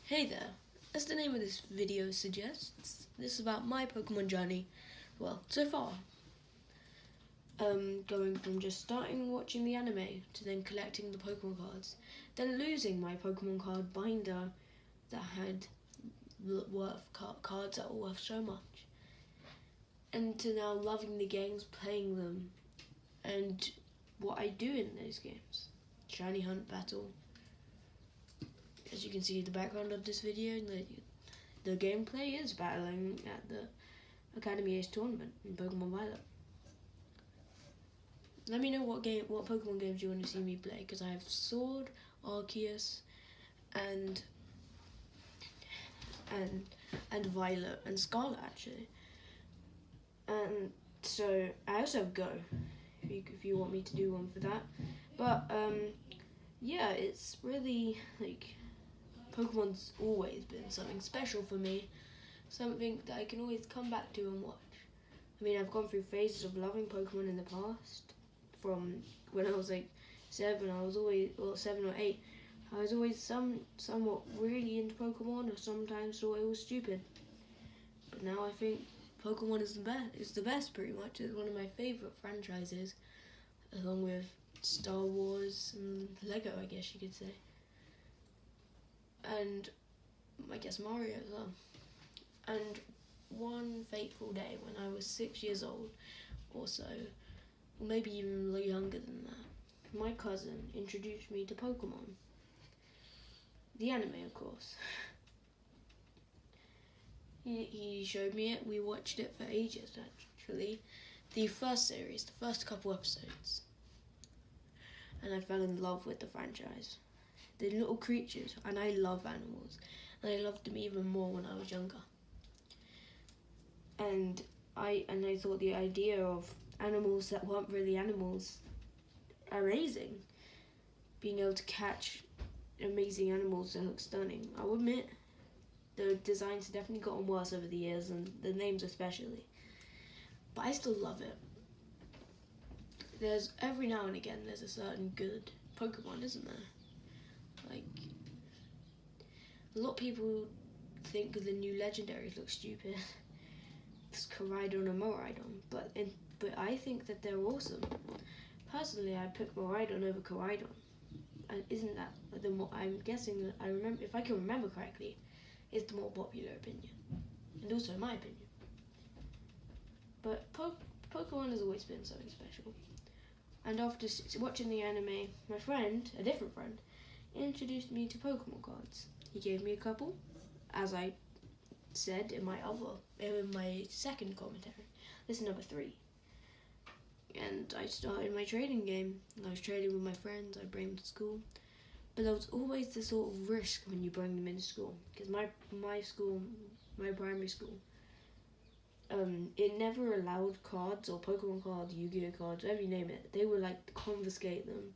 Hey there, as the name of this video suggests, this is about my Pokemon journey, well, so far. Going from just starting watching the anime to then collecting the Pokemon cards, then losing my Pokemon card binder that had cards that were worth so much, and to now loving the games, playing them, and what I do in those games. Shiny Hunt Battle. As you can see in the background of this video, the gameplay is battling at the Academy Ace tournament in Pokemon Violet. Let me know what Pokemon games you want to see me play, because I have Sword, Arceus, and Violet and Scarlet actually. And so I also have Go, if you want me to do one for that. But yeah, it's really like Pokemon's always been something special for me, something that I can always come back to and watch. I mean, I've gone through phases of loving Pokemon in the past. From when I was like 7, I was always, or 7 or 8, I was always somewhat really into Pokemon, or sometimes thought it was stupid. But now I think Pokemon is the best. It's the best, pretty much. It's one of my favorite franchises, along with Star Wars and Lego, I guess you could say. And I guess Mario as well. And one fateful day when I was 6 years old or so, or maybe even younger than that, my cousin introduced me to Pokemon. The anime, of course. He showed me it. We watched it for ages, actually. The first series, the first couple episodes. And I fell in love with the franchise. The little creatures, and I love animals. And I loved them even more when I was younger. And I thought the idea of animals that weren't really animals amazing. Being able to catch amazing animals that look stunning. I'll admit, the designs have definitely gotten worse over the years, and the names especially. But I still love it. There's, every now and again, there's a certain good Pokemon, isn't there? Like, a lot of people think the new legendaries look stupid. It's Koraidon and Miraidon, but I think that they're awesome. Personally, I pick Miraidon over Koraidon. And isn't that the more, I'm guessing that I remember, if I can remember correctly, it's the more popular opinion, and also my opinion. But Pokemon has always been something special. And after watching the anime, my friend, a different friend, introduced me to Pokemon cards. He gave me a couple, as I said in my second commentary. This is number 3. And I started my trading game. I was trading with my friends. I'd bring them to school. But there was always this sort of risk when you bring them into school, because my primary school, it never allowed cards or Pokemon cards, Yu-Gi-Oh cards, whatever you name it. They would like confiscate them.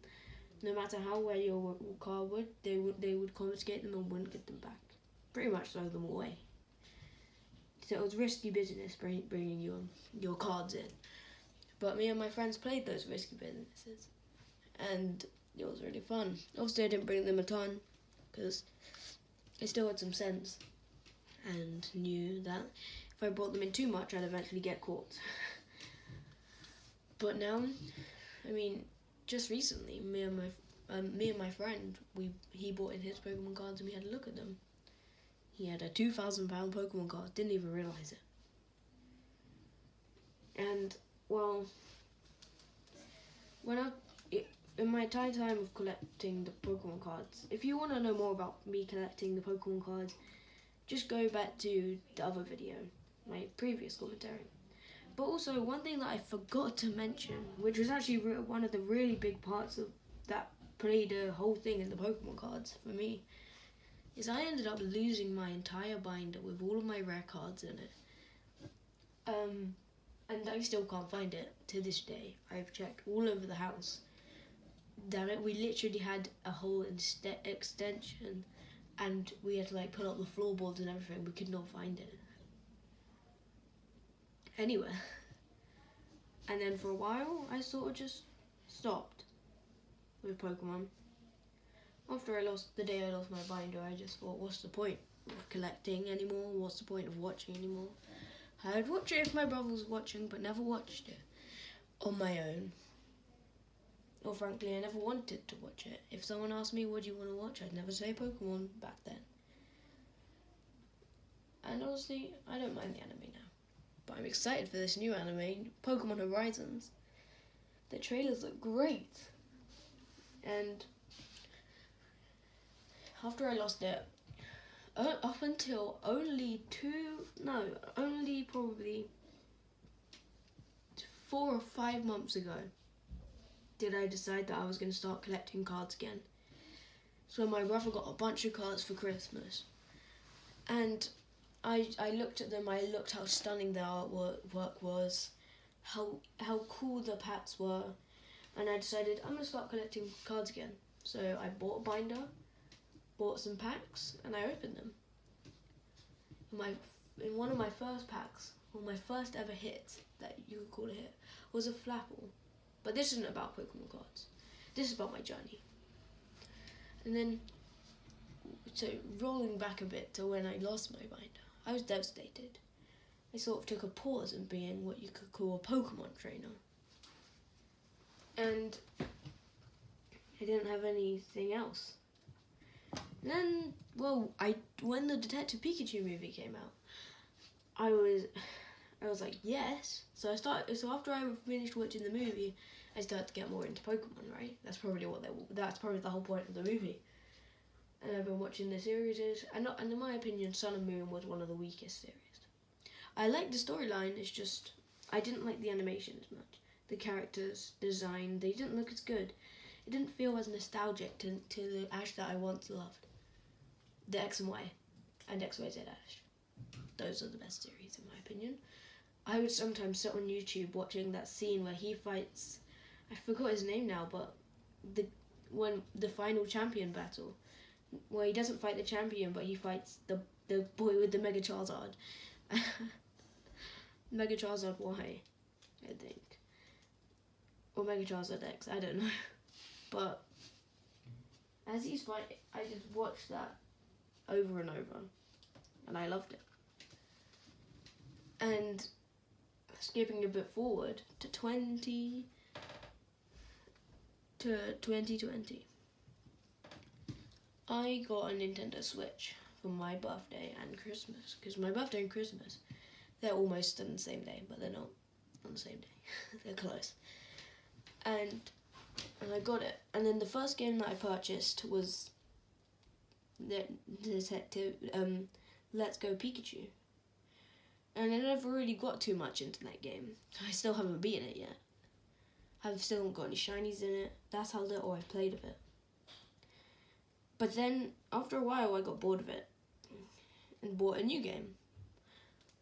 No matter how well your card would, they would confiscate them and wouldn't get them back. Pretty much throw them away. So it was risky business bringing your cards in. But me and my friends played those risky businesses, and it was really fun. Obviously, I didn't bring them a ton, because I still had some sense, and knew that if I brought them in too much, I'd eventually get caught. But now, I mean, just recently, me and my friend, he bought in his Pokemon cards, and we had a look at them. He had a £2,000 Pokemon card, didn't even realise it. And, well, in my time of collecting the Pokemon cards, if you want to know more about me collecting the Pokemon cards, just go back to the other video, my previous commentary. But also, one thing that I forgot to mention, which was actually one of the really big parts of that played a whole thing in the Pokemon cards for me, is I ended up losing my entire binder with all of my rare cards in it. And I still can't find it to this day. I've checked all over the house. Damn it, we literally had a whole extension, and we had to like put up the floorboards and everything. We could not find it anywhere. And then for a while, I sort of just stopped with Pokemon. after the day I lost my binder, I just thought, what's the point of collecting anymore? What's the point of watching anymore? I'd watch it if my brother was watching, but never watched it on my own. Or frankly, I never wanted to watch it. If someone asked me, what do you want to watch? I'd never say Pokemon back then. And honestly, I don't mind the anime now. But I'm excited for this new anime, Pokemon Horizons. The trailers look great. And after I lost it, up until only probably 4 or 5 months ago, did I decide that I was going to start collecting cards again. So my brother got a bunch of cards for Christmas. And I looked at them, I looked how stunning the artwork was, how cool the packs were, and I decided I'm going to start collecting cards again. So I bought a binder, bought some packs, and I opened them. In one of my first packs, or my first ever hit, that you could call a hit, was a Flapple. But this isn't about Pokemon cards. This is about my journey. And then, so rolling back a bit to when I lost my binder, I was devastated. I sort of took a pause in being what you could call a Pokemon trainer. And I didn't have anything else. And then, when the Detective Pikachu movie came out, I was like, yes. So after I finished watching the movie, I started to get more into Pokemon, right? That's probably the whole point of the movie. And I've been watching the series, and in my opinion, Sun and Moon was one of the weakest series. I liked the storyline, it's just, I didn't like the animation as much. The characters, design, they didn't look as good. It didn't feel as nostalgic to the Ash that I once loved. The X and Y, and XYZ Ash. Those are the best series in my opinion. I would sometimes sit on YouTube watching that scene where he fights, I forgot his name now, but the final champion battle, where he doesn't fight the champion, but he fights the boy with the Mega Charizard. Mega Charizard Y, I think. Or Mega Charizard X, I don't know. But as he's fighting, I just watched that over and over, and I loved it. And skipping a bit forward to 2020, I got a Nintendo Switch for my birthday and Christmas, because my birthday and Christmas, they're almost on the same day, but they're not on the same day. They're close. And I got it. And then the first game that I purchased was the Detective Let's Go Pikachu. And I never really got too much into that game. I still haven't beaten it yet. I've still haven't got any shinies in it. That's how little I've played of it. But then, after a while, I got bored of it and bought a new game,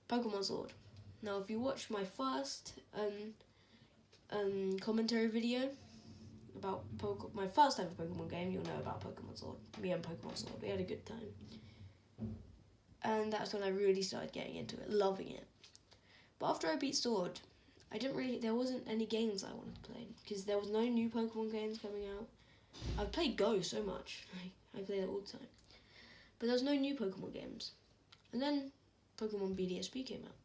Pokémon Sword. Now, if you watch my first commentary video about my first ever Pokemon game, you'll know about Pokemon Sword. Me and Pokemon Sword, we had a good time. And that's when I really started getting into it, loving it. But after I beat Sword, there wasn't any games I wanted to play, because there was no new Pokemon games coming out. I've played Go so much, I play it all the time. But there was no new Pokemon games. And then Pokemon BDSP came out.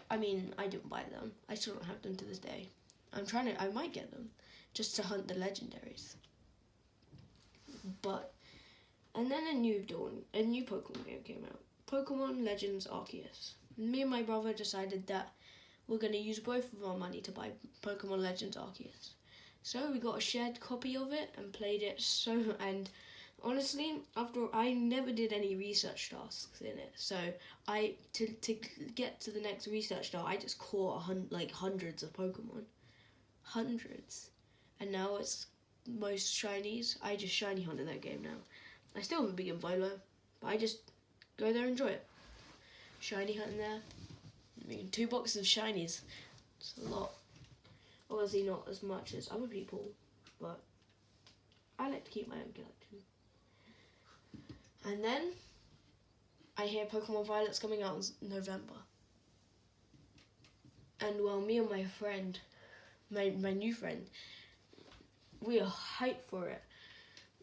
I mean, I didn't buy them. I still don't have them to this day. I might get them, just to hunt the legendaries. And then a new Pokemon game came out. Pokemon Legends Arceus. Me and my brother decided that we're going to use both of our money to buy Pokemon Legends Arceus. So we got a shared copy of it and played it. And honestly, I never did any research tasks in it. So to get to the next research task, I just caught hundreds of Pokemon. Hundreds. And now it's most shinies. I just shiny hunt in that game now. I still haven't beaten Volo, but I just go there and enjoy it. Shiny hunting there. I mean, 2 boxes of shinies. It's a lot. Obviously not as much as other people, but I like to keep my own collection. And then I hear Pokemon Violet's coming out in November. And me and my friend, my new friend, we are hyped for it.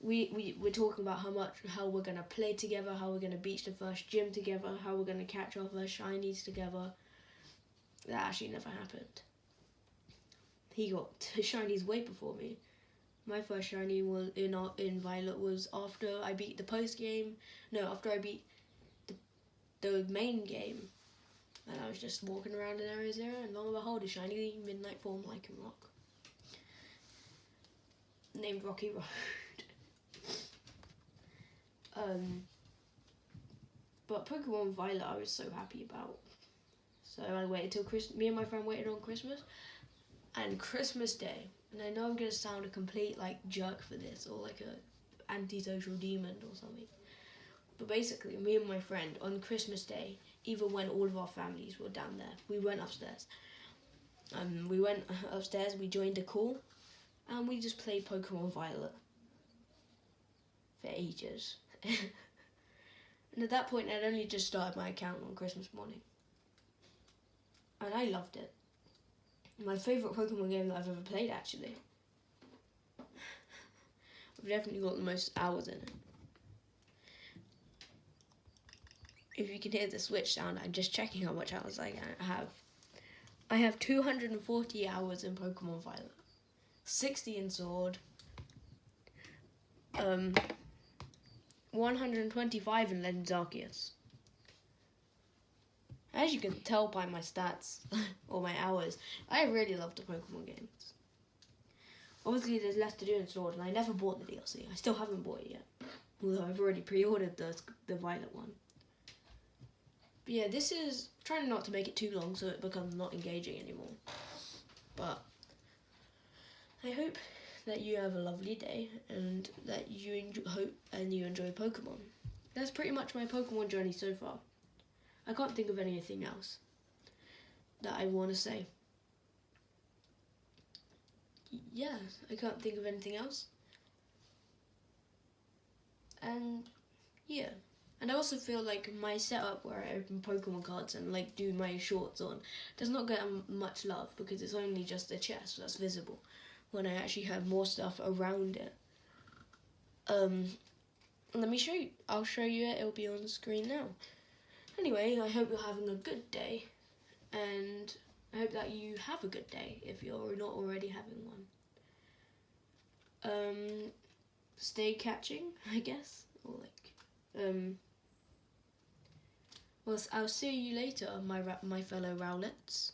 we're talking about how we're gonna play together, how we're gonna beach the first gym together, how we're gonna catch our first shinies together. That actually never happened. He got shinies way before me. My first shiny was in Violet was after I beat the post game. No, after I beat the main game, and I was just walking around in Area Zero, and lo and behold, a shiny midnight form Lycanroc, named Rocky Road. But Pokemon Violet, I was so happy about. So I waited till me and my friend waited on Christmas, and Christmas Day. And I know I'm gonna sound a complete jerk for this, or like a antisocial demon or something. But basically, me and my friend on Christmas Day, even when all of our families were down there, we went upstairs. We went upstairs. We joined a call, and we just played Pokemon Violet for ages. And at that point, I'd only just started my account on Christmas morning, and I loved it. My favourite Pokemon game that I've ever played, actually. I've definitely got the most hours in it. If you can hear the Switch sound, I'm just checking how much hours I have. I have 240 hours in Pokemon Violet, 60 in Sword, 125 in Legends Arceus. As you can tell by my stats, or my hours, I really love the Pokemon games. Obviously there's less to do in Sword, and I never bought the DLC. I still haven't bought it yet, although I've already pre-ordered the Violet one. But yeah, this is trying not to make it too long so it becomes not engaging anymore. But I hope that you have a lovely day, and that you enjoy Pokemon. That's pretty much my Pokemon journey so far. I can't think of anything else that I want to say. Yeah, I can't think of anything else. And yeah. And I also feel like my setup where I open Pokemon cards and do my shorts on does not get much love, because it's only just the chest that's visible, when I actually have more stuff around it. Let me show you. I'll show you it. It'll be on the screen now. Anyway, I hope you're having a good day, and I hope that you have a good day if you're not already having one. Stay catching, I guess, or well, I'll see you later, my fellow Rowlets.